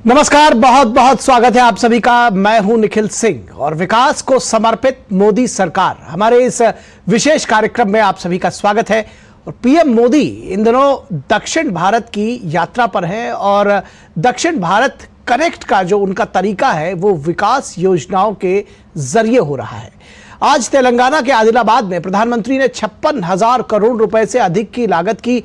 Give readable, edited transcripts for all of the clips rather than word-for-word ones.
नमस्कार, बहुत बहुत स्वागत है आप सभी का। मैं हूं निखिल सिंह और विकास को समर्पित मोदी सरकार हमारे इस विशेष कार्यक्रम में आप सभी का स्वागत है। और पीएम मोदी इन दिनों दक्षिण भारत की यात्रा पर हैं और दक्षिण भारत कनेक्ट का जो उनका तरीका है वो विकास योजनाओं के जरिए हो रहा है। आज तेलंगाना के आदिलाबाद में प्रधानमंत्री ने 56,000 करोड़ रुपए से अधिक की लागत की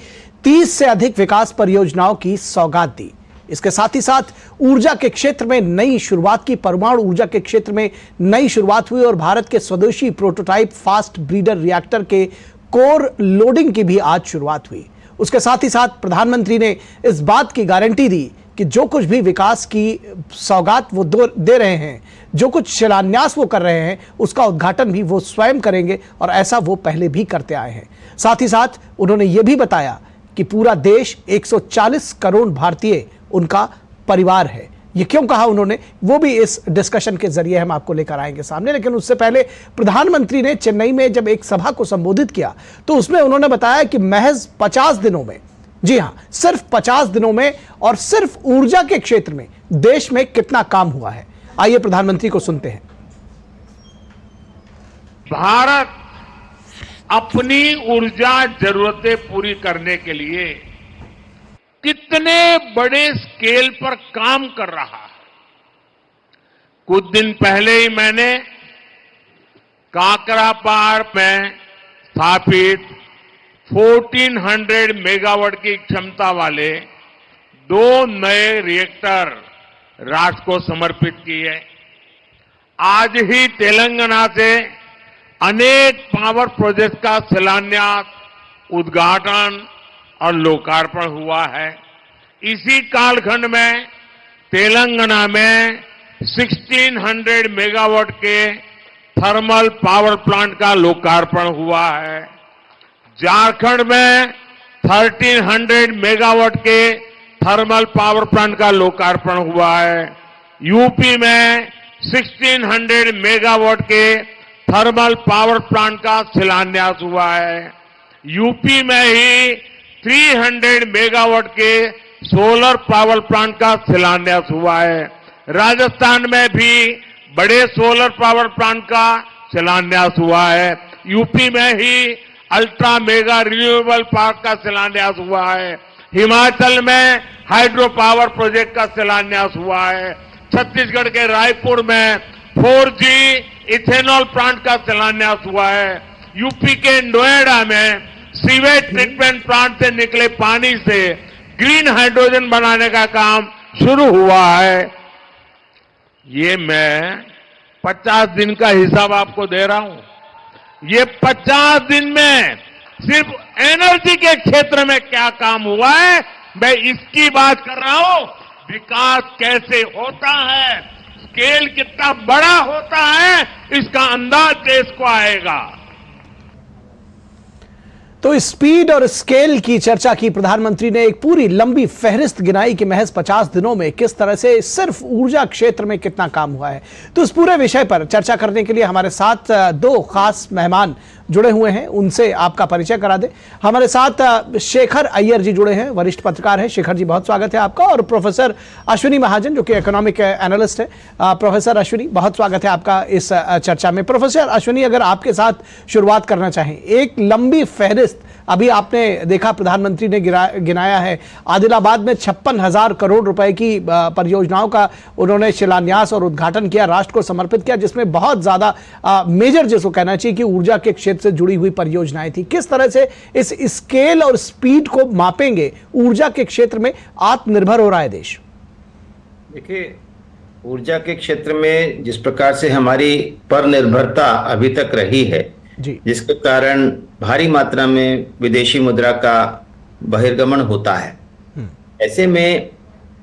30 से अधिक विकास परियोजनाओं की सौगात दी। इसके साथ ही साथ ऊर्जा के क्षेत्र में नई शुरुआत की, परमाणु ऊर्जा के क्षेत्र में नई शुरुआत हुई और भारत के स्वदेशी प्रोटोटाइप फास्ट ब्रीडर रिएक्टर के कोर लोडिंग की भी आज शुरुआत हुई। उसके साथ ही साथ प्रधानमंत्री ने इस बात की गारंटी दी कि जो कुछ भी विकास की सौगात वो दे रहे हैं, जो कुछ शिलान्यास वो कर रहे हैं, उसका उद्घाटन भी वो स्वयं करेंगे और ऐसा वो पहले भी करते आए हैं। साथ ही साथ उन्होंने ये भी बताया कि पूरा देश 140 करोड़ भारतीय उनका परिवार है। ये क्यों कहा उन्होंने, वो भी इस डिस्कशन के जरिए हम आपको लेकर आएंगे सामने। लेकिन उससे पहले प्रधानमंत्री ने चेन्नई में जब एक सभा को संबोधित किया तो उसमें उन्होंने बताया कि महज 50 दिनों में, जी हां, सिर्फ 50 दिनों में और सिर्फ ऊर्जा के क्षेत्र में देश में कितना काम हुआ है। आइए प्रधानमंत्री को सुनते हैं। भारत अपनी ऊर्जा जरूरतें पूरी करने के लिए कितने बड़े स्केल पर काम कर रहा है। कुछ दिन पहले ही मैंने काकरापार में स्थापित 1400 मेगावाट की क्षमता वाले 2 नए रिएक्टर राष्ट्र को समर्पित किए। आज ही तेलंगाना से अनेक पावर प्रोजेक्ट का शिलान्यास, उद्घाटन और लोकार्पण हुआ है। इसी कालखंड में तेलंगाना में 1600 मेगावाट के थर्मल पावर प्लांट का लोकार्पण हुआ है। झारखंड में 1300 मेगावाट के थर्मल पावर प्लांट का लोकार्पण हुआ है। यूपी में 1600 मेगावाट के थर्मल पावर प्लांट का शिलान्यास हुआ है। यूपी में ही 300 मेगावाट के सोलर पावर प्लांट का शिलान्यास हुआ है। राजस्थान में भी बड़े सोलर पावर प्लांट का शिलान्यास हुआ है। यूपी में ही अल्ट्रा मेगा रिन्यूएबल पार्क का शिलान्यास हुआ है। हिमाचल में हाइड्रो पावर प्रोजेक्ट का शिलान्यास हुआ है। छत्तीसगढ़ के रायपुर में 4G इथेनॉल प्लांट का शिलान्यास हुआ है। यूपी के नोएडा में सीवेज ट्रीटमेंट प्लांट से निकले पानी से ग्रीन हाइड्रोजन बनाने का काम शुरू हुआ है। ये मैं 50 दिन का हिसाब आपको दे रहा हूं। ये 50 दिन में सिर्फ एनर्जी के क्षेत्र में क्या काम हुआ है, मैं इसकी बात कर रहा हूं। विकास कैसे होता है, स्केल कितना बड़ा होता है, इसका अंदाज देश को आएगा। तो स्पीड और स्केल की चर्चा की प्रधानमंत्री ने, एक पूरी लंबी फहरिस्त गिनाई कि महज 50 दिनों में किस तरह से सिर्फ ऊर्जा क्षेत्र में कितना काम हुआ है। तो इस पूरे विषय पर चर्चा करने के लिए हमारे साथ 2 खास मेहमान जुड़े हुए हैं, उनसे आपका परिचय करा दें। हमारे साथ शेखर अय्यर जी जुड़े हैं, वरिष्ठ पत्रकार हैं। शेखर जी, बहुत स्वागत है आपका। और प्रोफेसर अश्विनी महाजन जो कि इकोनॉमिक एनालिस्ट है। प्रोफेसर अश्विनी, बहुत स्वागत है आपका इस चर्चा में। प्रोफेसर अश्विनी, अगर आपके साथ शुरुआत करना चाहें, एक लंबी फहरिस्त अभी आपने देखा प्रधानमंत्री ने गिनाया है, आदिलाबाद में 56,000 करोड़ रुपए की परियोजनाओं का उन्होंने शिलान्यास और उद्घाटन किया, राष्ट्र को समर्पित किया, जिसमें बहुत ज्यादा मेजर जिसको कहना चाहिए कि ऊर्जा के क्षेत्र से जुड़ी हुई परियोजनाएं थी। किस तरह से इस स्केल और स्पीड को मापेंगे? ऊर्जा के क्षेत्र में आत्मनिर्भर हो रहा है देश। देखिए, ऊर्जा के क्षेत्र में जिस प्रकार से हमारी पर निर्भरता अभी तक रही है, जिसके कारण भारी मात्रा में विदेशी मुद्रा का बहिर्गमन होता है, ऐसे में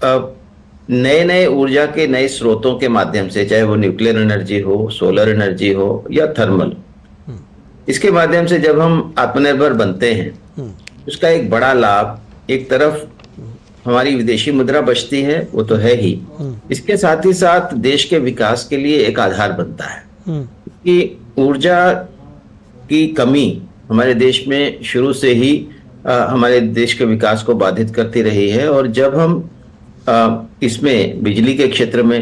नए नए ऊर्जा के नए स्रोतों के माध्यम से, चाहे वो न्यूक्लियर एनर्जी हो, सोलर एनर्जी हो या थर्मल, इसके माध्यम से जब हम आत्मनिर्भर बनते हैं, उसका एक बड़ा लाभ, एक तरफ हमारी विदेशी मुद्रा बचती है, वो तो है ही, इसके साथ ही साथ देश के विकास के लिए एक आधार बनता है। कि ऊर्जा की कमी हमारे देश में शुरू से ही हमारे देश के विकास को बाधित करती रही है। और जब हम इसमें बिजली के क्षेत्र में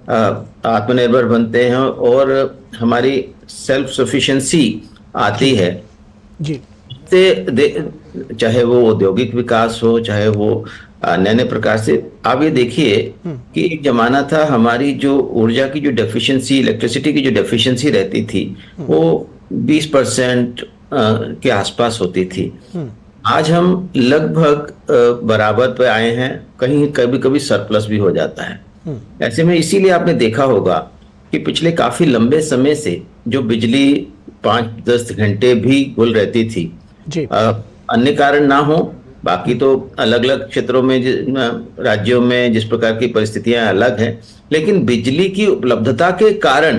आत्मनिर्भर बनते हैं और हमारी सेल्फ सफिशिएंसी आती है जी। चाहे वो औद्योगिक विकास हो, चाहे वो नए नए प्रकार से। आप ये देखिए कि एक जमाना था हमारी जो ऊर्जा की जो डेफिशिएंसी, इलेक्ट्रिसिटी की जो डेफिशिएंसी रहती थी वो 20% के आसपास होती थी। आज हम लगभग बराबर पे आए हैं, कहीं कभी कभी सरप्लस भी हो जाता है। ऐसे में इसीलिए आपने देखा होगा कि पिछले काफी लंबे समय से जो बिजली 5-10 घंटे भी गुल रहती थी, अन्य कारण ना हो, बाकी तो अलग अलग क्षेत्रों में राज्यों में जिस प्रकार की परिस्थितियां अलग हैं, लेकिन बिजली की उपलब्धता के कारण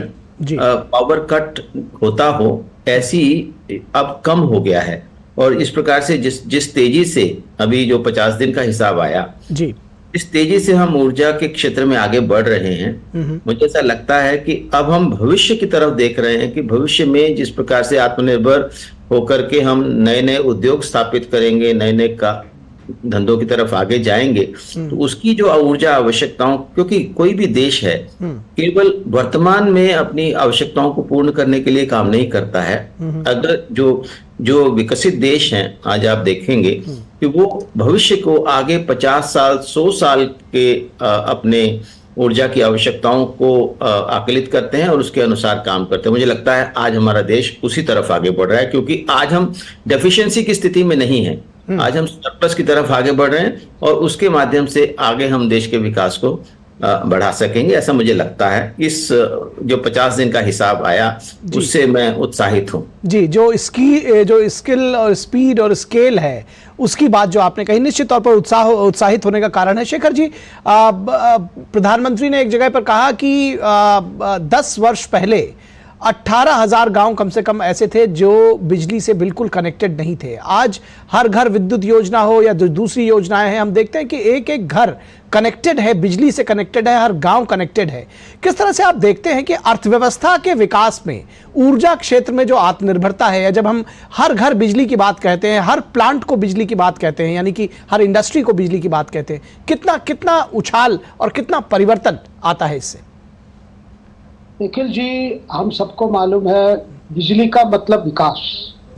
पावर कट होता हो ऐसी अब कम हो गया है। और इस प्रकार से जिस तेजी से अभी जो 50 दिन का हिसाब आया जी, इस तेजी से हम ऊर्जा के क्षेत्र में आगे बढ़ रहे हैं। मुझे ऐसा लगता है कि अब हम भविष्य की तरफ देख रहे हैं कि भविष्य में जिस प्रकार से आत्मनिर्भर होकर के हम नए नए उद्योग स्थापित करेंगे, नए नए का धंधों की तरफ आगे जाएंगे, तो उसकी जो ऊर्जा आवश्यकताओं, क्योंकि कोई भी देश है केवल वर्तमान में अपनी आवश्यकताओं को पूर्ण करने के लिए काम नहीं करता है। अगर जो विकसित देश हैं आज आप देखेंगे कि वो भविष्य को आगे 50 साल 100 साल के अपने ऊर्जा की आवश्यकताओं को आकलित करते हैं और उसके अनुसार काम करते हैं। मुझे लगता है आज हमारा देश उसी तरफ आगे बढ़ रहा है, क्योंकि आज हम डेफिशिएंसी की स्थिति में नहीं है, आज हम सरप्लस की तरफ आगे बढ़ रहे हैं और उसके माध्यम से आगे हम देश के विकास को बढ़ा सकेंगे, ऐसा मुझे लगता है। इस जो 50 दिन का हिसाब आया उससे मैं उत्साहित हूँ जी। जो स्किल और स्पीड और स्केल है उसकी बात जो आपने कही, निश्चित तौर पर उत्साहित होने का कारण है। शेखर जी, प्रधानमंत्री ने एक जगह पर कहा कि 10 वर्ष पहले 18,000 गांव कम से कम ऐसे थे जो बिजली से बिल्कुल कनेक्टेड नहीं थे। आज हर घर विद्युत योजना हो या दूसरी योजनाएं हैं, हम देखते हैं कि एक एक घर कनेक्टेड है, बिजली से कनेक्टेड है, हर गांव कनेक्टेड है। किस तरह से आप देखते हैं कि अर्थव्यवस्था के विकास में ऊर्जा क्षेत्र में जो आत्मनिर्भरता है, या जब हम हर घर बिजली की बात कहते हैं, हर प्लांट को बिजली की बात कहते हैं, यानी कि हर इंडस्ट्री को बिजली की बात कहते हैं, कितना उछाल और कितना परिवर्तन आता है इससे? निखिल जी, हम सबको मालूम है बिजली का मतलब विकास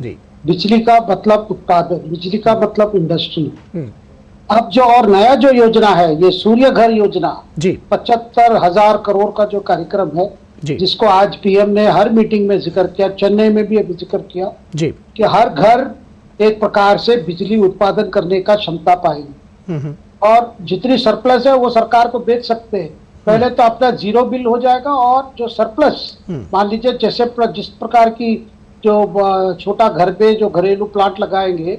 जी, बिजली का मतलब उत्पादन, बिजली का मतलब इंडस्ट्री। अब जो और नया जो योजना है ये सूर्य घर योजना जी, 75,000 करोड़ का जो कार्यक्रम है जी, जिसको आज पीएम ने हर मीटिंग में जिक्र किया, चेन्नई में भी अभी जिक्र किया जी, कि हर घर एक प्रकार से बिजली उत्पादन करने का क्षमता पाएगी और जितनी सरप्लस है वो सरकार को बेच सकते हैं। पहले तो अपना जीरो बिल हो जाएगा और जो सरप्लस, मान लीजिए जैसे जिस प्रकार की जो छोटा घर पे जो घरेलू प्लांट लगाएंगे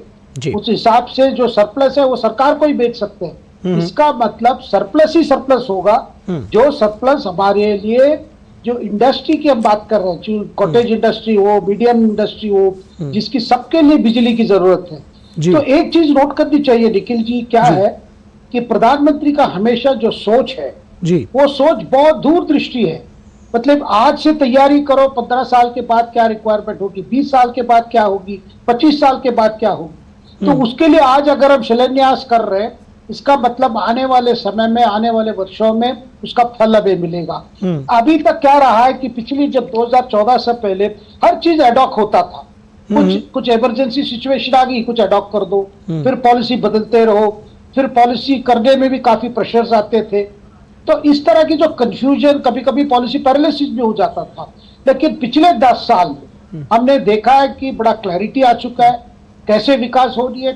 उस हिसाब से जो सरप्लस है वो सरकार को ही बेच सकते हैं। इसका मतलब सरप्लस ही सरप्लस होगा। जो सरप्लस हमारे लिए जो इंडस्ट्री की हम बात कर रहे हैं, कॉटेज इंडस्ट्री हो, मीडियम इंडस्ट्री हो, जिसकी सबके लिए बिजली की जरूरत है। तो एक चीज नोट करनी चाहिए निखिल जी, क्या है कि प्रधानमंत्री का हमेशा जो सोच है जी, वो सोच बहुत दूरदृष्टि है। मतलब आज से तैयारी करो, 15 साल के बाद क्या रिक्वायरमेंट होगी, 20 साल के बाद क्या होगी, 25 साल के बाद क्या होगी। तो उसके लिए आज अगर हम शिलान्यास कर रहे हैं, इसका मतलब आने वाले समय में, आने वाले वर्षों में उसका फल अभी मिलेगा। अभी तक क्या रहा है कि पिछली जब 2014 से पहले हर चीज एडॉक होता था, कुछ इमरजेंसी सिचुएशन आ गई, कुछ एडॉक कर दो, फिर पॉलिसी बदलते रहो, फिर पॉलिसी करने में भी काफी प्रेशर्स आते थे। तो इस तरह की जो कंफ्यूजन, कभी कभी पॉलिसी पैरालिसिस भी हो जाता था। लेकिन पिछले 10 साल में हमने देखा है कि बड़ा क्लैरिटी आ चुका है, कैसे विकास हो रही है,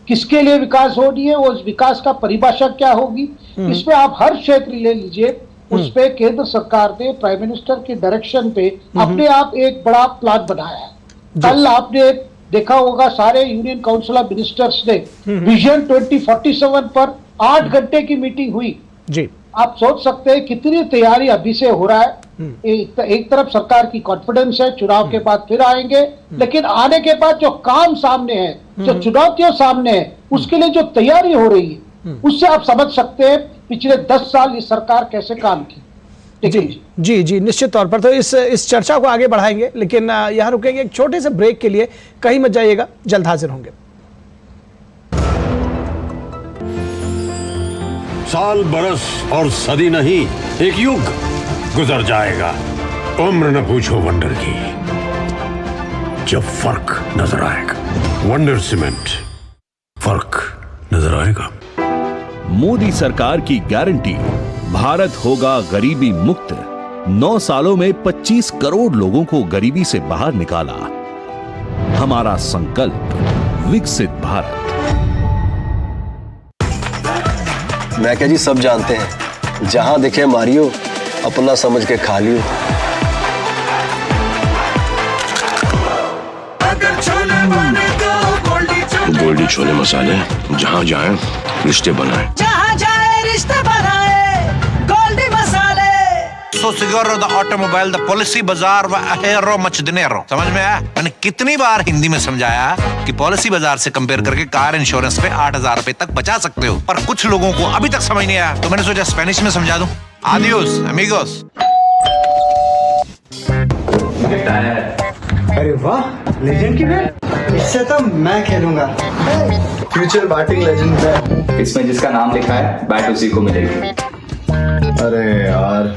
किसके लिए विकास हो रही है, उस विकास का परिभाषा क्या होगी। इसमें आप हर क्षेत्र ले लीजिए, उस पे केंद्र सरकार ने प्राइम मिनिस्टर के डायरेक्शन पे अपने आप एक बड़ा प्लान बनाया है। कल आपने देखा होगा सारे यूनियन काउंसिल ऑफ मिनिस्टर्स ने विजन 2047 पर 8 घंटे की मीटिंग हुई जी। आप सोच सकते हैं कितनी तैयारी अभी से हो रहा है। एक तरफ सरकार की कॉन्फिडेंस है, चुनाव के बाद फिर आएंगे, लेकिन आने के बाद जो काम सामने है, जो चुनौतियां सामने है, उसके लिए जो तैयारी हो रही है, उससे आप समझ सकते हैं पिछले 10 साल इस सरकार कैसे काम की। जी, निश्चित तौर पर तो इस चर्चा को आगे बढ़ाएंगे, लेकिन यहाँ रुकेंगे एक छोटे से ब्रेक के लिए। कहीं मत जाइएगा, जल्द हाजिर होंगे। साल बरस और सदी नहीं, एक युग गुजर जाएगा, उम्र न पूछो वंडर की, जब फर्क नजर आएगा। वंडर सीमेंट, फर्क नजर आएगा। मोदी सरकार की गारंटी, भारत होगा गरीबी मुक्त। 9 सालों में 25 करोड़ लोगों को गरीबी से बाहर निकाला। हमारा संकल्प, विकसित भारत। मैं क्या जी, सब जानते हैं, जहां दिखे मारियो, अपना समझ के खा लियो। गोल्डी छोले मसाले, जहां जाए रिश्ते बनाए, जहां जाए रिश्ते बनाए, गोल्डी मसाले। So Seguro the automobile, the policy बाजार व अहेरो मच दिनेरो, समझ में आया? मैंने कितनी बार हिंदी में समझाया कि पॉलिसी बाजार से कंपेयर करके कार इंश्योरेंस पे 8,000 रुपए तक बचा सकते हो, पर कुछ लोगों को अभी तक समझ नहीं आया, तो मैंने सोचा स्पेनिश में समझा दूं। Adios amigos. अरे वाह, लेजेंड की बैट, इससे तो मैं खेलूंगा। फ्यूचर बैटिंग लेजेंड बैट, इसमें जिसका नाम लिखा है बैट उसी को मिलेगी। अरे यार,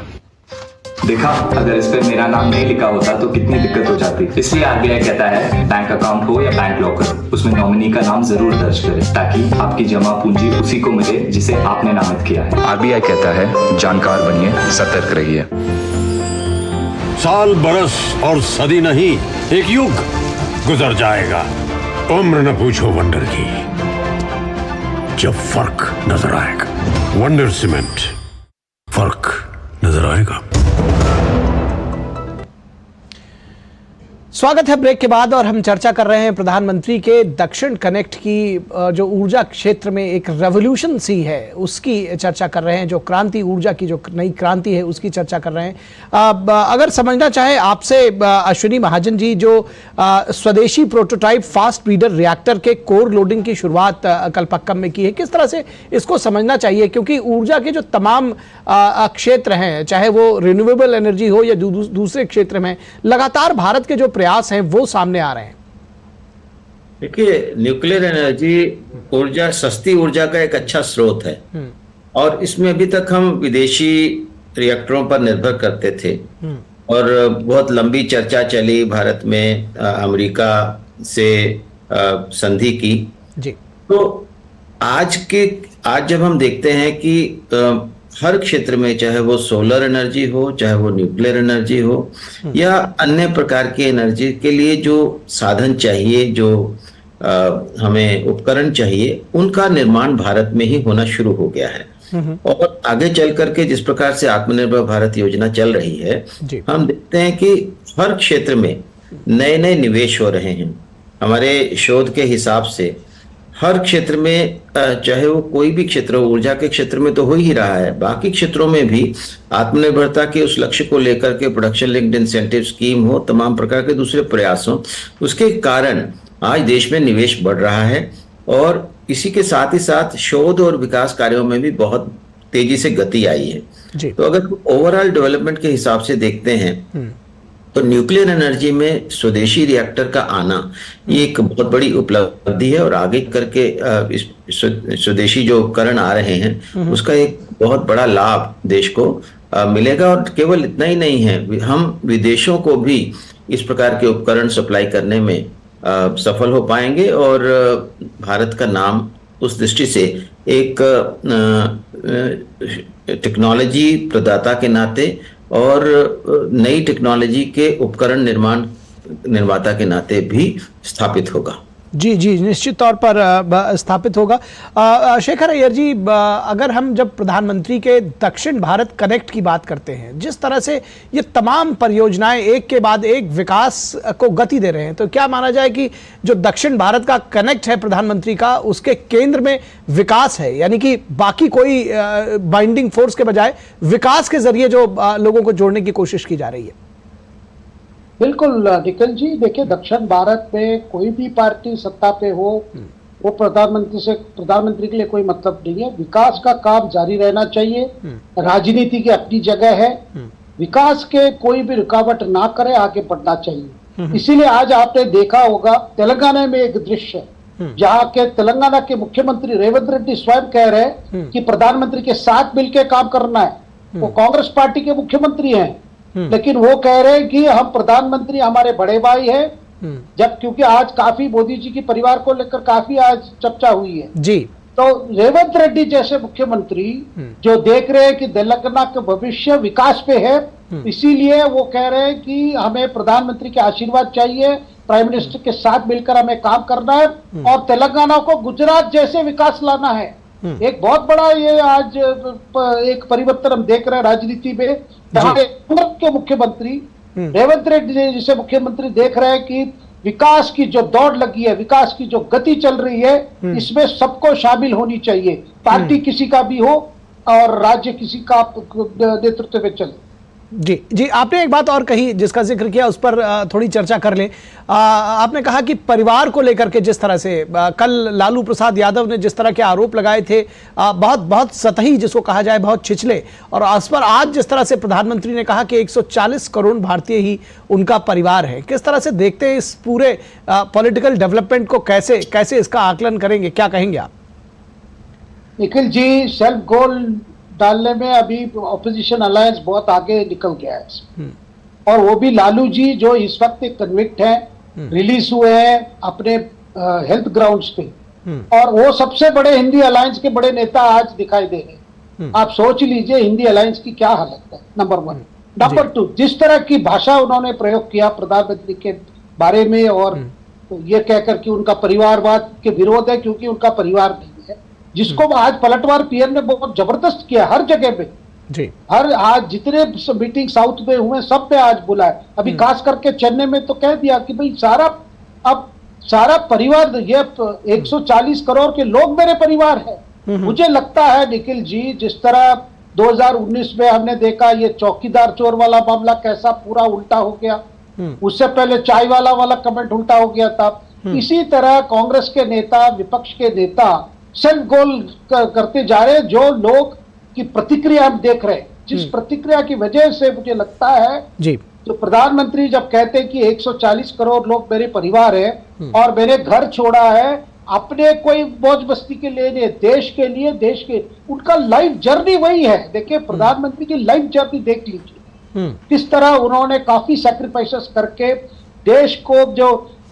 देखा, अगर इस पे मेरा नाम नहीं लिखा होता तो कितनी दिक्कत हो जाती। इसलिए आरबीआई कहता है बैंक अकाउंट हो या बैंक लॉकर, उसमें नॉमिनी का नाम जरूर दर्ज करें, ताकि आपकी जमा पूंजी उसी को मिले जिसे आपने नामित किया है। आरबीआई कहता है जानकार बनिए, सतर्क रहिए। साल बरस और सदी नहीं, एक युग गुजर जाएगा, उम्र न पूछो वंडर की, जब फर्क नजर आएगा। वंडर सीमेंट, फर्क नजर आएगा। स्वागत है ब्रेक के बाद, और हम चर्चा कर रहे हैं प्रधानमंत्री के दक्षिण कनेक्ट की जो ऊर्जा क्षेत्र में एक रेवोल्यूशन सी है उसकी चर्चा कर रहे हैं, जो क्रांति, ऊर्जा की जो नई क्रांति है उसकी चर्चा कर रहे हैं। अगर समझना चाहे आपसे अश्विनी महाजन जी, जो स्वदेशी प्रोटोटाइप फास्ट ब्रीडर रिएक्टर के कोर लोडिंग की शुरुआत कलपक्कम में की है, किस तरह से इसको समझना चाहिए? क्योंकि ऊर्जा के जो तमाम क्षेत्र हैं, चाहे वो रिन्यूएबल एनर्जी हो या दूसरे क्षेत्र में, लगातार भारत के जो प्रयास हैं वो सामने आ रहे हैं। देखिए, न्यूक्लियर एनर्जी ऊर्जा, सस्ती ऊर्जा का एक अच्छा स्रोत है, और इसमें अभी तक हम विदेशी रिएक्टरों पर निर्भर करते थे, और बहुत लंबी चर्चा चली भारत में अमेरिका से संधि की जी। तो आज जब हम देखते हैं कि हर क्षेत्र में, चाहे वो सोलर एनर्जी हो, चाहे वो न्यूक्लियर एनर्जी हो, या अन्य प्रकार की एनर्जी के लिए जो साधन चाहिए, जो हमें उपकरण चाहिए, उनका निर्माण भारत में ही होना शुरू हो गया है। और आगे चल करके जिस प्रकार से आत्मनिर्भर भारत योजना चल रही है, हम देखते हैं कि हर क्षेत्र में नए नए निवेश हो रहे हैं। हमारे शोध के हिसाब से हर क्षेत्र में, चाहे वो कोई भी क्षेत्र हो, ऊर्जा के क्षेत्र में तो हो ही रहा है, बाकी क्षेत्रों में भी आत्मनिर्भरता के उस लक्ष्य को लेकर के प्रोडक्शन लिंक्ड इंसेंटिव स्कीम हो, तमाम प्रकार के दूसरे प्रयास हो, उसके कारण आज देश में निवेश बढ़ रहा है, और इसी के साथ ही साथ शोध और विकास कार्यों में भी बहुत तेजी से गति आई है। तो अगर ओवरऑल डेवलपमेंट के हिसाब से देखते हैं तो न्यूक्लियर एनर्जी में स्वदेशी रिएक्टर का आना ये एक बहुत बड़ी उपलब्धि है, और आगे करके इस स्वदेशी जो उपकरण आ रहे हैं उसका एक बहुत बड़ा लाभ देश को मिलेगा। और केवल इतना ही नहीं है, हम विदेशों को भी इस प्रकार के उपकरण सप्लाई करने में सफल हो पाएंगे, और भारत का नाम उस दृष्टि से एक टेक्नोलॉजी प्रदाता के नाते और नई टेक्नोलॉजी के उपकरण निर्माता के नाते भी स्थापित होगा। जी जी, निश्चित तौर पर स्थापित होगा। शेखर अय्यर जी, अगर हम जब प्रधानमंत्री के दक्षिण भारत कनेक्ट की बात करते हैं, जिस तरह से ये तमाम परियोजनाएं एक के बाद एक विकास को गति दे रहे हैं, तो क्या माना जाए कि जो दक्षिण भारत का कनेक्ट है प्रधानमंत्री का, उसके केंद्र में विकास है, यानी कि बाकी कोई बाइंडिंग फोर्स के बजाय विकास के जरिए जो लोगों को जोड़ने की कोशिश की जा रही है? बिल्कुल निखिल जी, देखिए, दक्षिण भारत में कोई भी पार्टी सत्ता पे हो, वो प्रधानमंत्री के लिए कोई मतलब नहीं है। विकास का काम जारी रहना चाहिए, राजनीति की अपनी जगह है, विकास के कोई भी रुकावट ना करे, आगे बढ़ना चाहिए। इसीलिए आज आपने देखा होगा तेलंगाना में एक दृश्य, जहाँ के तेलंगाना के मुख्यमंत्री रेवंत रेड्डी स्वयं कह रहे हैं कि प्रधानमंत्री के साथ मिलकर काम करना है। वो कांग्रेस पार्टी के मुख्यमंत्री हैं, लेकिन वो कह रहे हैं कि हम प्रधानमंत्री हमारे बड़े भाई हैं। जब क्योंकि आज काफी मोदी जी की परिवार को लेकर काफी आज चर्चा हुई है जी, तो रेवंत रेड्डी जैसे मुख्यमंत्री जो देख रहे हैं कि तेलंगाना का भविष्य विकास पे है, इसीलिए वो कह रहे हैं कि हमें प्रधानमंत्री के आशीर्वाद चाहिए, प्राइम मिनिस्टर के साथ मिलकर हमें काम करना है और तेलंगाना को गुजरात जैसे विकास लाना है। एक बहुत बड़ा ये आज एक परिवर्तन हम देख रहे हैं राजनीति में, जहां कांग्रेस के मुख्यमंत्री रेवंत रेड्डी जैसे मुख्यमंत्री देख रहे हैं कि विकास की जो दौड़ लगी है, विकास की जो गति चल रही है, इसमें सबको शामिल होनी चाहिए। पार्टी किसी का भी हो और राज्य किसी का नेतृत्व में चले। जी जी, आपने एक बात और कही जिसका जिक्र किया, उस पर थोड़ी चर्चा कर लें। आपने कहा कि परिवार को लेकर के जिस तरह से कल लालू प्रसाद यादव ने जिस तरह के आरोप लगाए थे, बहुत बहुत सतही जिसको कहा जाए, बहुत छिछले, और उस पर आज जिस तरह से प्रधानमंत्री ने कहा कि 140 करोड़ भारतीय ही उनका परिवार है, किस तरह से देखते हैं इस पूरे पॉलिटिकल डेवलपमेंट को? कैसे इसका आकलन करेंगे, क्या कहेंगे आप? निखिल जी, सेल्फ गोल डालने में अभी ऑपोजिशन अलायंस बहुत आगे निकल गया है और वो भी लालू जी जो इस वक्त एक कन्विक्ट है, रिलीज हुए हैं अपने हेल्थ ग्राउंड्स पे, और वो सबसे बड़े हिंदी अलायंस के बड़े नेता आज दिखाई दे रहे हैं। आप सोच लीजिए हिंदी अलायंस की क्या हालत है, नंबर 1। नंबर 2, जिस तरह की भाषा उन्होंने प्रयोग किया प्रधानमंत्री के बारे में, और ये कहकर कि उनका परिवारवाद के विरोध है क्योंकि उनका परिवार नहीं है, जिसको आज पलटवार पीएम ने बहुत जबरदस्त किया हर जगह पे जी। हर आज जितने मीटिंग साउथ में हुए सब पे आज बुला है। अभी खास करके चेन्नई में तो कह दिया कि भाई सारा परिवार, ये 140 करोड़ के लोग मेरे परिवार है। मुझे लगता है निखिल जी, जिस तरह 2019 में हमने देखा ये चौकीदार चोर वाला मामला कैसा पूरा उल्टा हो गया, उससे पहले चाय वाला कमेंट उल्टा हो गया था, इसी तरह कांग्रेस के नेता, विपक्ष के नेता सेल्फ गोल करते जा रहे हैं। जो लोग की प्रतिक्रिया हम देख रहे हैं, जिस प्रतिक्रिया की वजह से मुझे लगता है जी, तो प्रधानमंत्री जब कहते हैं कि 140 करोड़ लोग मेरे परिवार है और मैंने घर छोड़ा है अपने कोई मौज मस्ती के लिए नहीं, देश के उनका लाइफ जर्नी वही है। देखिए प्रधानमंत्री की लाइफ जर्नी देख लीजिए, किस तरह उन्होंने काफी सैक्रिफाइसेस करके देश को, जो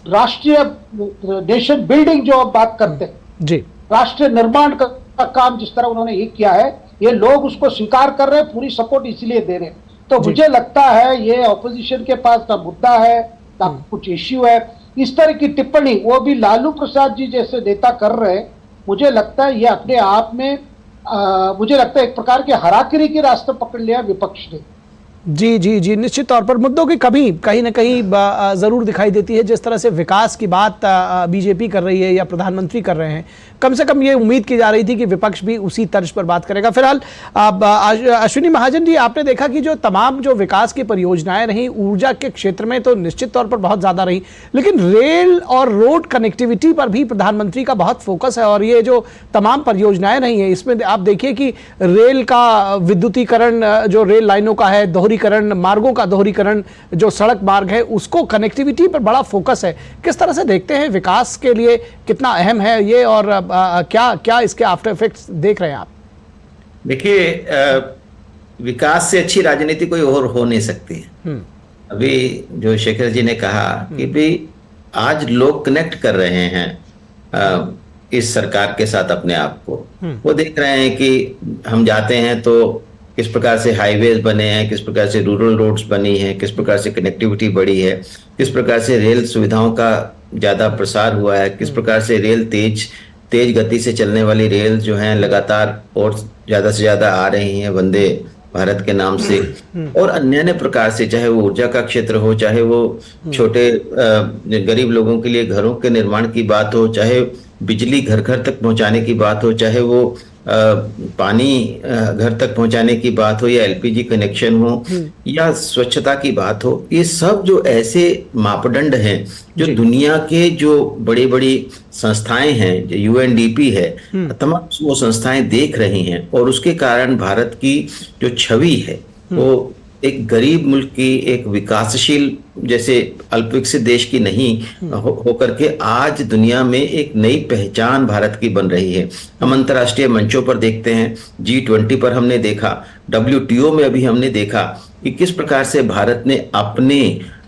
राष्ट्रीय नेशन बिल्डिंग जो आप बात करते हैं जी, राष्ट्र निर्माण का काम जिस तरह उन्होंने ये किया है, ये लोग उसको स्वीकार कर रहे हैं, पूरी सपोर्ट इसलिए दे रहे हैं। तो मुझे लगता है ये ऑपोजिशन के पास ना मुद्दा है ना कुछ इश्यू है। इस तरह की टिप्पणी वो भी लालू प्रसाद जी जैसे नेता कर रहे हैं, मुझे लगता है ये अपने आप में मुझे लगता है एक प्रकार के हराकिरी के रास्ते पकड़ लिया विपक्ष ने। जी जी जी, निश्चित तौर पर मुद्दों की कमी कहीं ना कहीं जरूर दिखाई देती है। जिस तरह से विकास की बात बीजेपी कर रही है या प्रधानमंत्री कर रहे हैं, कम से कम ये उम्मीद की जा रही थी कि विपक्ष भी उसी तर्ज पर बात करेगा। फिलहाल अश्विनी महाजन जी, आपने देखा कि जो तमाम जो विकास की परियोजनाएं रही, ऊर्जा के क्षेत्र में तो निश्चित तौर पर बहुत ज्यादा रही, लेकिन रेल और रोड कनेक्टिविटी पर भी प्रधानमंत्री का बहुत फोकस है। और ये जो तमाम परियोजनाएं रही हैं, इसमें आप देखिए कि रेल का विद्युतीकरण, जो रेल लाइनों का है, दोहरीकरण, मार्गों का दोहरीकरण, जो सड़क मार्ग है, उसको कनेक्टिविटी पर बड़ा फोकस है। किस तरह से देखते हैं विकास के लिए कितना अहम है ये, और क्या इसके आफ्टर इफेक्ट्स देख रहे हैं आप? देखिए, विकास से अच्छी राजनीति कोई और हो नहीं सकती है। अभी जो शेखर जी ने कहा कि भाई आज लोग कनेक्ट कर रहे हैं इस सरकार के साथ अपने आप को, वो देख रहे हैं कि हम जाते हैं तो किस प्रकार से हाईवेज बने हैं, किस प्रकार से रूरल रोड्स बनी हैं, किस प्रकार से कनेक्टिविटी बढ़ी है, किस प्रकार से रेल सुविधाओं का ज्यादा प्रसार हुआ है, किस प्रकार से रेल तेज गति से चलने वाली रेल जो है लगातार और ज्यादा से ज्यादा आ रही हैं वंदे भारत के नाम से, और अन्य प्रकार से, चाहे वो ऊर्जा का क्षेत्र हो, चाहे वो छोटे गरीब लोगों के लिए घरों के निर्माण की बात हो, चाहे बिजली घर घर तक पहुंचाने की बात हो, चाहे वो पानी घर तक पहुंचाने की बात हो, या एलपीजी कनेक्शन हो, या स्वच्छता की बात हो, ये सब जो ऐसे मापदंड हैं जो दुनिया के जो बड़ी बड़ी संस्थाएं हैं, जो यूएनडीपी है, तमाम वो संस्थाएं देख रही हैं, और उसके कारण भारत की जो छवि है वो एक गरीब मुल्क की, एक विकासशील जैसे अल्पविकसित देश की नहीं होकर के आज दुनिया में एक नई पहचान भारत की बन रही है। हम अंतर्राष्ट्रीय मंचों पर देखते हैं, G20 पर हमने देखा, WTO में अभी हमने देखा कि किस प्रकार से भारत ने अपने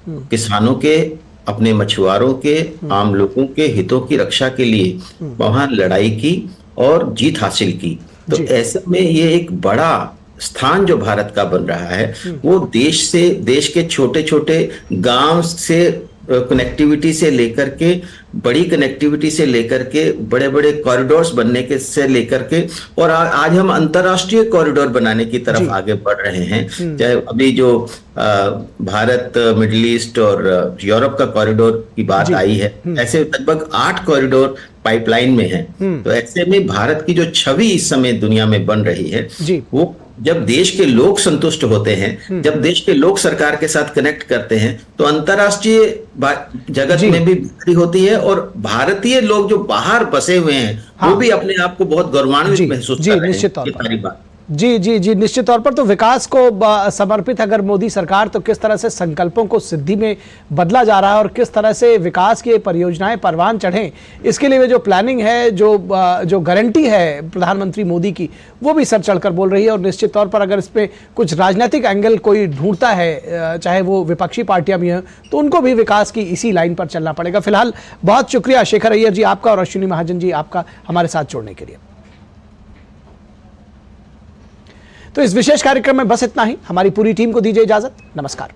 किसानों के, अपने मछुआरों के, आम लोगों के हितों की रक्षा के लिए वहां लड़ाई की और जीत हासिल की। तो ऐसे में ये एक बड़ा स्थान जो भारत का बन रहा है वो देश के छोटे छोटे गांव से कनेक्टिविटी से लेकर के, बड़ी कनेक्टिविटी से लेकर के, बड़े बड़े कॉरिडोर्स बनने के से लेकर के, और आज हम अंतरराष्ट्रीय कॉरिडोर बनाने की तरफ आगे बढ़ रहे हैं। चाहे अभी जो भारत, मिडिल ईस्ट और यूरोप का कॉरिडोर की बात आई है, ऐसे लगभग 8 कॉरिडोर पाइपलाइन में है। तो ऐसे में भारत की जो छवि इस समय दुनिया में बन रही है, वो जब देश के लोग संतुष्ट होते हैं, जब देश के लोग सरकार के साथ कनेक्ट करते हैं, तो अंतरराष्ट्रीय जगत में भी बेहतरी होती है और भारतीय लोग जो बाहर बसे हुए हैं वो भी अपने आप को बहुत गौरवान्वित महसूस कर रहे हैं। जी, निश्चित तौर पर। तो विकास को समर्पित अगर मोदी सरकार, तो किस तरह से संकल्पों को सिद्धि में बदला जा रहा है और किस तरह से विकास की परियोजनाएं परवान चढ़ें, इसके लिए जो प्लानिंग है, जो गारंटी है प्रधानमंत्री मोदी की, वो भी सर चढ़कर बोल रही है। और निश्चित तौर पर अगर इसमें कुछ राजनीतिक एंगल कोई ढूंढता है, चाहे वो विपक्षी पार्टियां भी हैं, तो उनको भी विकास की इसी लाइन पर चलना पड़ेगा। फिलहाल बहुत शुक्रिया शेखर अय्यर जी आपका और अश्विनी महाजन जी आपका हमारे साथ जोड़ने के लिए। तो इस विशेष कार्यक्रम में बस इतना ही। हमारी पूरी टीम को दीजिए इजाजत। नमस्कार।